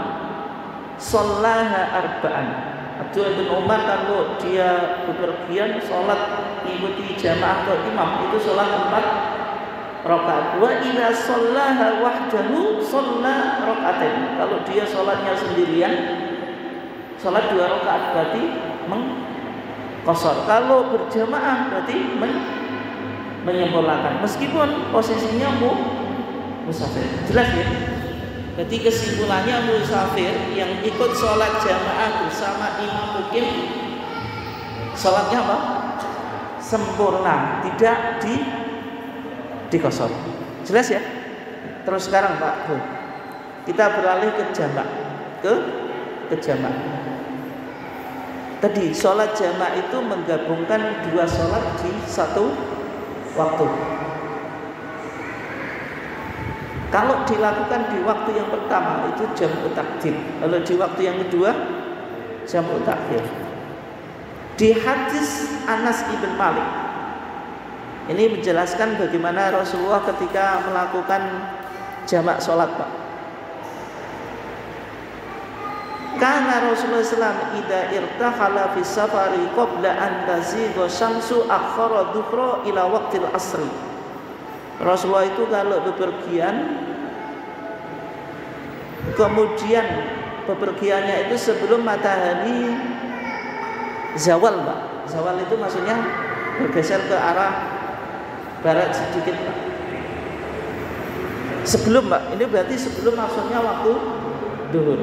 shallaha arba'an. Abdullah bin Umar kalau dia bepergian sholat ikuti jamaah atau imam itu sholat 4 rakaat. Wa idza shallaha wahdahu shalla rakaatain. Kalau dia sholatnya sendirian sholat 2 rakaat berarti mengqashar. Kalau berjamaah berarti menyempurnakan meskipun posisinya musafir. Jelas ya? Jadi kesimpulannya musafir yang ikut sholat jamaah bersama imam mukim sholatnya apa? Sempurna, tidak dikosor. Jelas ya? Terus sekarang Pak Bu, kita beralih ke jamak, ke jamak. Tadi sholat jamak itu menggabungkan 2 sholat di satu waktu. Kalau dilakukan di waktu yang pertama itu jam'u takdim. Kalau di waktu yang kedua jam'u takhir. Di hadis Anas ibn Malik ini menjelaskan bagaimana Rasulullah ketika melakukan jamak sholat Pak. Karena Rasulullah SAW idza irtahala fi safari qabla an tazigha syamsu akhara dhuhra ila waqtil asri. Rasulullah itu kalau bepergian kemudian bepergiannya itu sebelum matahari zawal Pak. Zawal itu maksudnya bergeser ke arah barat sedikit Pak. Sebelum Pak, ini berarti sebelum maksudnya waktu duhur.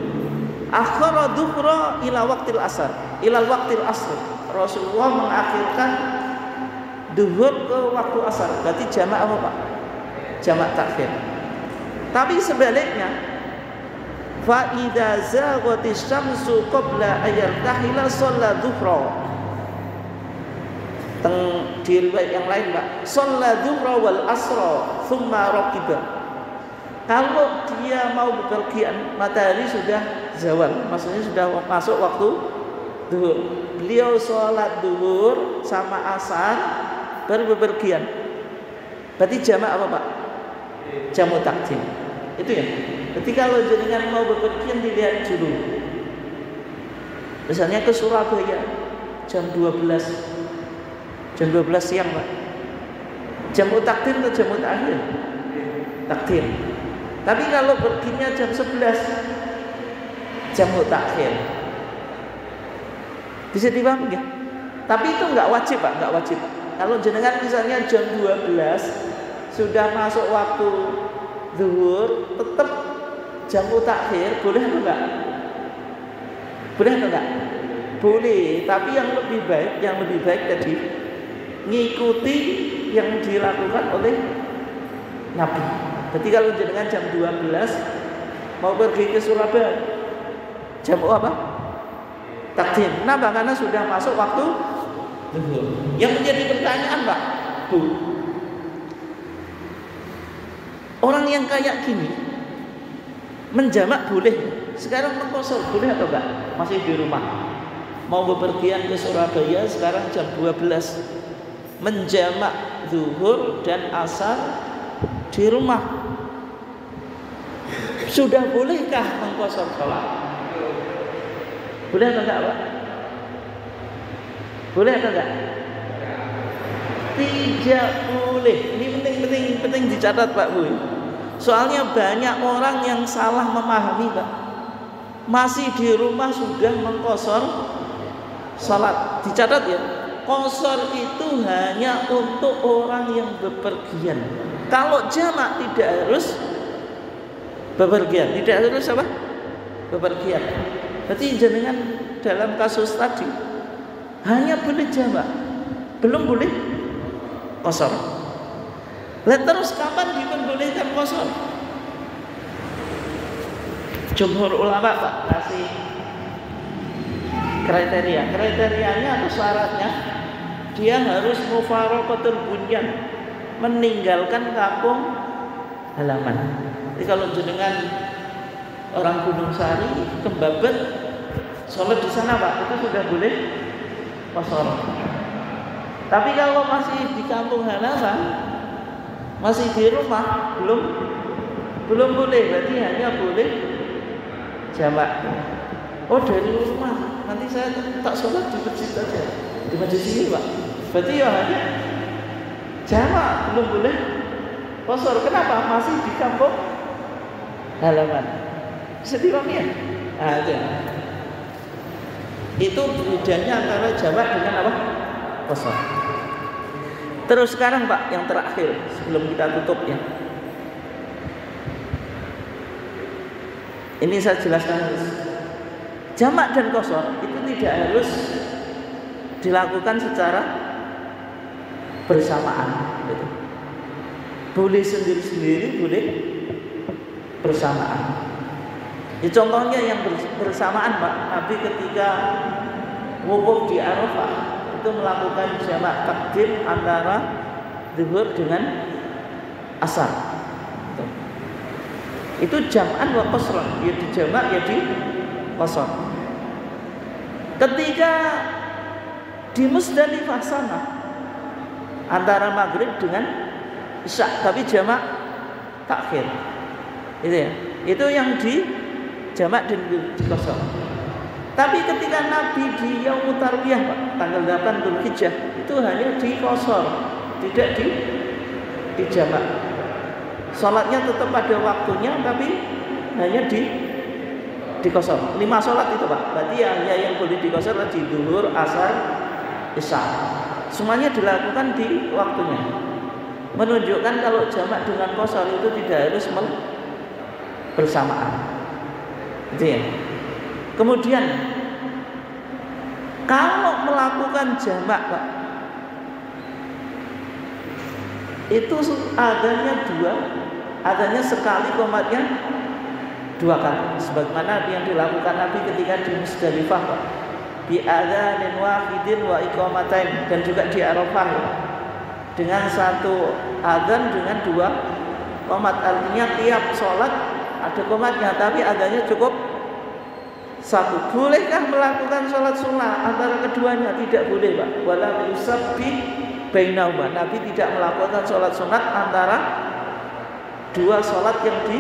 Akhara dhuhra ila waqtil asar, ila waqtil asr. Rasulullah mengakhirkan duhur ke waktu asar. Berarti jamak apa Pak? Jamak takhir. Tapi sebaliknya, fa idza zaghatis syamsu qabla ayartahila shalla dhuhra. Di riwayat yang lain Pak, shalla dhuhra wal asra thumma raqiba. Kalau dia mau bepergian matahari sudah zawal, maksudnya sudah masuk waktu duhur. Beliau sholat duhur sama asar baru bepergian. Berarti jamak apa Pak? Jamu takdim. Itu ya. Jadi kalau jenengan mau bepergian dilihat dulu. Misalnya ke Surabaya jam 12. Jam 12 siang Pak. Jamu takdim atau jamu takhir? Takdim. Tapi kalau perginya jam 11 jamu takhir. Bisa dipahami ya? Tapi itu enggak wajib Pak, enggak wajib. Kalau jenengan misalnya jam 12 sudah masuk waktu zuhur, tetap jamu takhir, boleh atau enggak? Boleh atau enggak? Boleh, tapi yang lebih baik tadi ngikuti yang dilakukan oleh Nabi. Jadi kalau jenengan jam 12 mau pergi ke Surabaya, jamu apa? Takdim. Kenapa? Karena sudah masuk waktu zuhur. Yang menjadi pertanyaan Pak, Bu, orang yang kayak gini menjamak boleh? Sekarang mengqashar boleh atau enggak? Masih di rumah. Mau bepergian ke Surabaya sekarang jam 12. Menjamak zuhur dan asar di rumah. Sudah bolehkah mengqashar salat? Boleh atau enggak Pak? Boleh atau enggak? Tidak boleh. Ini penting dicatat Pak Bu. Soalnya banyak orang yang salah memahami Pak. Masih di rumah sudah mengqashar salat. Dicatat ya. Qashar itu hanya untuk orang yang bepergian. Kalau jamak tidak harus bepergian. Tidak harus apa? Bepergian. Berarti jenengan dalam kasus tadi hanya boleh jamak, belum boleh qashar. Lah terus kapan diperbolehkan qashar? Jumhur ulama Pak kasih kriterianya atau syaratnya dia harus mufaraqatul bunyan, meninggalkan kampung halaman. Jadi kalau jenengan orang Gunung Sari, Kembaben, sholat di sana Pak, itu sudah boleh qashar. Tapi kalau masih di kampung halaman, masih di rumah belum boleh, berarti hanya boleh jamak. Oh dari rumah, nanti saya tak sholat di masjid aja, di masjid sini Pak. Berarti ya hanya jamak, belum boleh qashar. Kenapa? Masih di kampung halaman. Bisa dipahami ya? Nah, itu bedanya antara jamak dengan apa? Qashar. Terus sekarang Pak, yang terakhir sebelum kita tutup ya. Ini saya jelaskan. Jamak dan qashar itu tidak harus dilakukan secara bersamaan. Boleh sendiri-sendiri, boleh bersamaan. Ya, contohnya yang bersamaan Pak, Nabi ketika wukuf di Arafah itu melakukan jamak takdim antara zuhur dengan asar. Itu jam'an wa qasran, ya di jamak ya di qasar. Ketika di Musdalifah sana antara maghrib dengan isya, tapi jamak takhir. Itu ya. Itu yang di jamak dan di qasar. Tapi ketika Nabi di Yaumut Tarwiyah Pak, tanggal 8 Dzulhijjah, itu hanya di qasar, tidak di jamak. Salatnya tetap pada waktunya, tapi hanya di qasar. 5 salat itu Pak. Berarti hanya yang boleh di qasar di zuhur, asar, isya. Semuanya dilakukan di waktunya. Menunjukkan kalau jamak dengan qasar itu tidak harus bersamaan. Gitu ya. Kemudian kalau melakukan jamak Pak, itu adanya sekali, komatnya 2 kali, sebagaimana yang dilakukan Nabi ketika di Musdalifah Pak, bi adzanin wahidin wa iqamatain, dan juga di Arafah ya, dengan 1 adzan dengan 2 qomat. Artinya tiap sholat ada qomatnya, tapi adanya cukup 1. Bolehkah melakukan sholat sunnah antara keduanya? Tidak boleh Pak. Wala yusabbi bainahuma. Nabi tidak melakukan sholat sunat antara 2 sholat yang di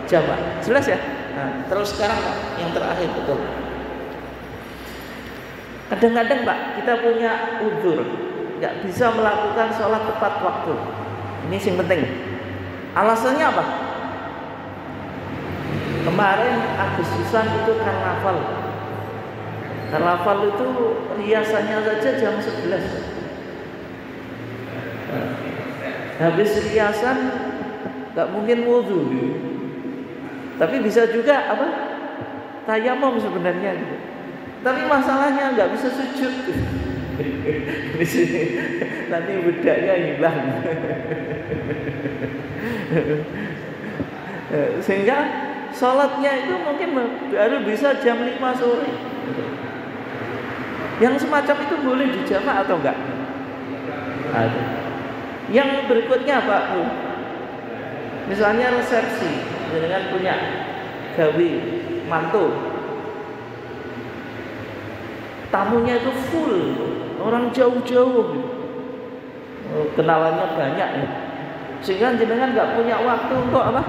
jamak. Jelas ya? Nah, terus sekarang Pak, yang terakhir betul. Kadang-kadang Pak, kita punya udzur, nggak bisa melakukan sholat tepat waktu. Ini yang penting. Alasannya apa? Kemarin Agustusan itu karnaval. Karnaval itu riasannya saja jam 11. Habis riasan nggak mungkin wudhu, tapi bisa juga apa? Tayamum sebenarnya gitu. Tapi masalahnya nggak bisa sujud. Di sini nanti bedanya hilang. Sehingga sholatnya itu mungkin baru bisa jam 5 sore. Yang semacam itu boleh dijamak atau enggak? Ada. Yang berikutnya Pak, misalnya resepsi, dengan punya gawe mantu, tamunya itu full, orang jauh-jauh, kenalannya banyak ya, sehingga jenengan nggak punya waktu untuk apa?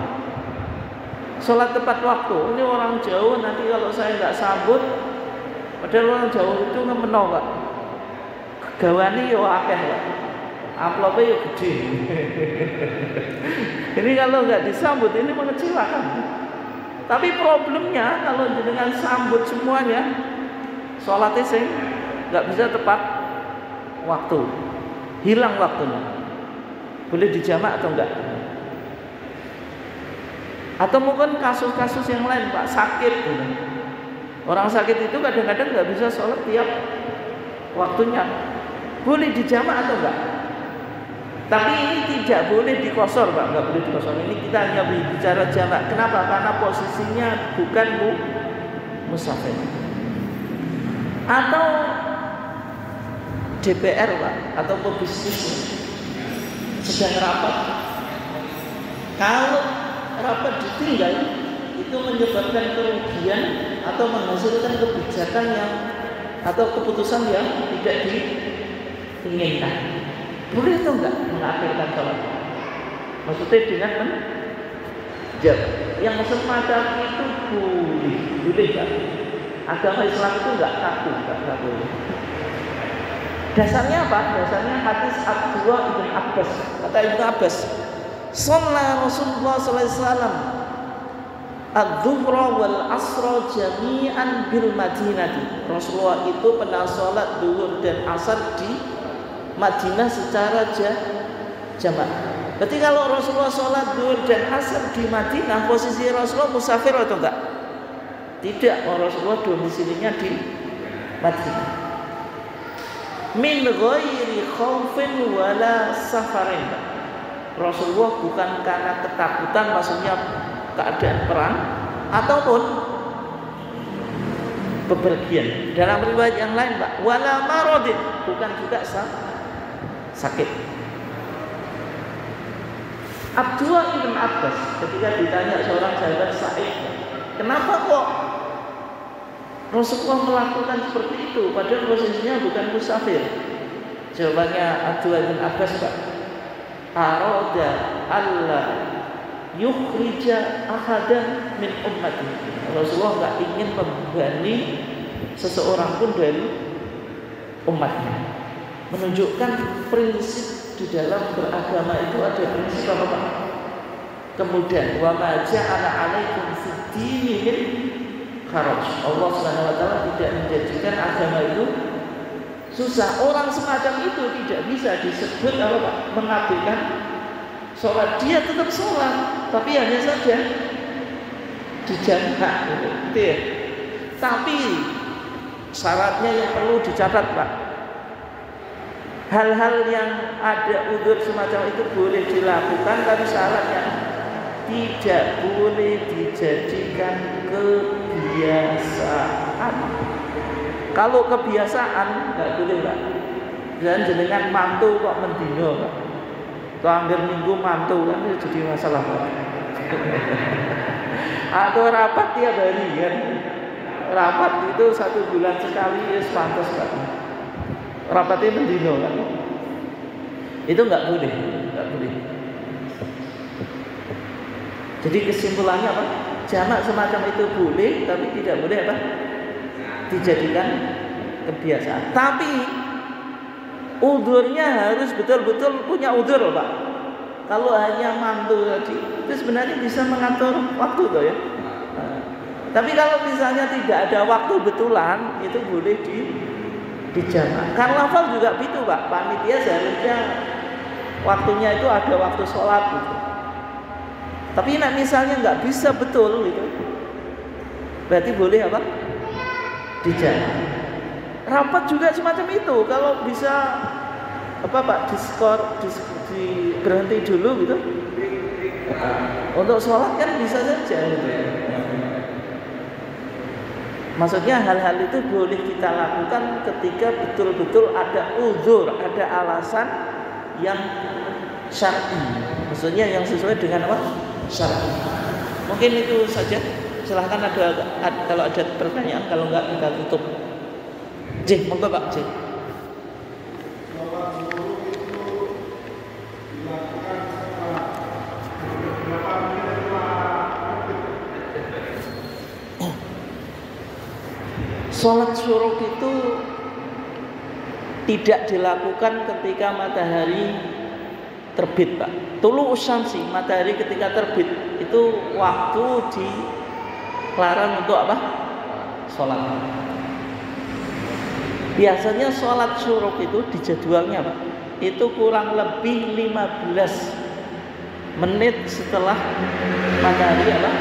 Sholat tepat waktu. Ini orang jauh, nanti kalau saya nggak sambut, padahal orang jauh itu ngemeno Pak, gawane yo akeh Pak, amplopnya yo gede. Ini kalau nggak disambut ini mengecewakan. Tapi problemnya kalau jenengan sambut semuanya, sholatnya sing nggak bisa tepat waktu, hilang waktunya. Boleh dijamak atau enggak? Atau mungkin kasus-kasus yang lain Pak, sakit gitu. Orang sakit itu kadang-kadang nggak bisa sholat tiap waktunya. Boleh dijamak atau enggak? Tapi ini tidak boleh dikosor Pak, nggak boleh dikosor. Ini kita hanya bicara jamak. Kenapa? Karena posisinya bukan musafir. Atau DPR Pak, atau pebisnis sedang rapat. Kalau rapat ditinggal, itu menyebabkan kerugian atau menghasilkan kebijakan yang atau keputusan yang tidak diinginkan. Boleh atau enggak mengakhirkan sholat? Maksudnya dengan menjabat. Yang semacam itu boleh kan? Agama Islam itu nggak kaku. Dasarnya apa? Dasarnya hadis Abdullah ibn Abbas. Kata Ibnu Abbas, "Shalla Rasulullah sallallahu alaihi wasallam adz-dzuhra wal asra jami'an bil Madinati." Rasulullah itu pernah sholat zuhur dan asar di Madinah secara jamaah. Berarti kalau Rasulullah sholat zuhur dan asar di Madinah, posisi Rasulullah musafir atau enggak? Tidak, Rasulullah domisilinya di Madinah. Min ghairi khaufin wala safarin. Rasulullah bukan karena ketakutan, maksudnya keadaan perang ataupun bepergian. Dalam riwayat yang lain, Pak, wala maradin, bukan juga sakit. Abdullah ibn Abbas ketika ditanya seorang sahabat Sa'id, kenapa kok Rasulullah melakukan seperti itu padahal posisinya bukan musafir? Jawabannya Abdullah ibn Abbas, Pak, arada alla yukhrija ahadan min ummati. Rasulullah nggak ingin membebani seseorang pun dari umatnya. Menunjukkan prinsip di dalam beragama itu ada prinsip apa, Pak? Kemudian wa ma ja'ala 'alaikum fid dini min haraj. Allah Subhanahu wa taala tidak menjadikan agama itu susah. Orang semacam itu tidak bisa disebut apa, Pak? Mengabaikan sholat. Dia tetap sholat, tapi hanya saja dijamak gitu ya. Tapi syaratnya yang perlu dicatat, Pak. Hal-hal yang ada udzur semacam itu boleh dilakukan, tapi syaratnya tidak boleh dijadikan kebiasaan. Kalau kebiasaan nggak boleh, Pak. Dan jenengan mantu kok mendino, Pak. Kalau hampir minggu mantu kan itu jadi masalah, Pak. Atau rapat tiap hari kan. Rapat itu 1 bulan sekali, ya pantas, Pak. Rapatnya mendino kan. Itu nggak boleh. Jadi kesimpulannya apa? Jamak semacam itu boleh, tapi tidak boleh apa? Dijadikan kebiasaan. Tapi udzurnya harus betul-betul punya udzur, Pak. Kalau hanya mantu tadi, itu sebenarnya bisa mengatur waktu toh ya. Tapi kalau misalnya tidak ada waktu betulan, itu boleh dijamak. Karnaval juga begitu, Pak. Panitia seharusnya waktunya itu ada waktu sholat gitu. Tapi misalnya nggak bisa betul gitu, berarti boleh apa? Dijamak. Rapat juga semacam itu. Kalau bisa apa, Pak? Berhenti dulu gitu. Untuk sholat kan bisa saja gitu. Maksudnya hal-hal itu boleh kita lakukan ketika betul-betul ada uzur, ada alasan yang syar'i. Maksudnya yang sesuai dengan apa? Syar'i. Mungkin itu saja. Silahkan kalau ada pertanyaan, kalau enggak kita tutup. Monggo Pak. Sholat syuruk itu tidak dilakukan ketika matahari terbit, Pak. Tulu usyamsi, matahari ketika terbit itu waktu dilarang untuk apa? Sholat. Biasanya sholat syuruk itu di jadwalnya, Pak, itu kurang lebih 15 menit setelah matahari apa?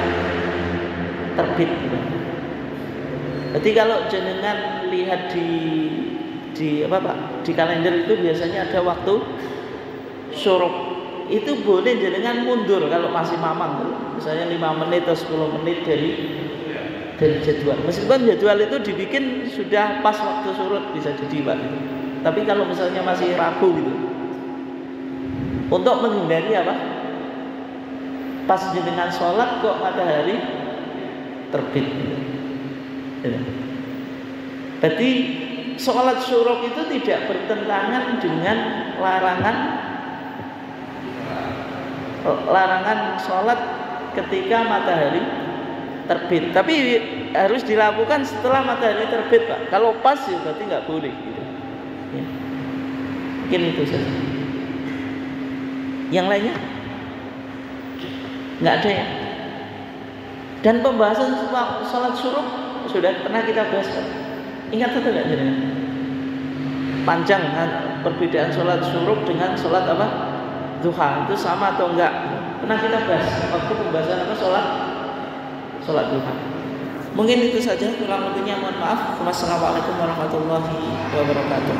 Terbit gitu. Jadi kalau jenengan lihat di apa, Pak, di kalender itu biasanya ada waktu syuruk. Itu boleh jenengan mundur kalau masih mamang, misalnya 5 menit atau 10 menit dari jadwal. Meskipun jadwal itu dibikin sudah pas waktu surut bisa jadi, Pak. Tapi kalau misalnya masih ragu gitu, untuk menghindari apa? Pas jenengan sholat kok matahari terbit. Berarti sholat syuruk itu tidak bertentangan dengan larangan larangan sholat ketika matahari terbit, tapi harus dilakukan setelah matahari terbit, Pak. Kalau pas ya berarti nggak boleh gitu. Ya. Mungkin itu saja. Yang lainnya nggak ada ya. Dan pembahasan sholat syuruk sudah pernah kita bahas, Pak. Ingat atau enggak jadi? Panjang perbedaan sholat syuruk dengan sholat apa? Duha itu sama atau enggak? Pernah kita bahas waktu pembahasan apa? Sholat duha. Mungkin itu saja, kurang lebihnya mohon maaf. Wassalamualaikum warahmatullahi wabarakatuh.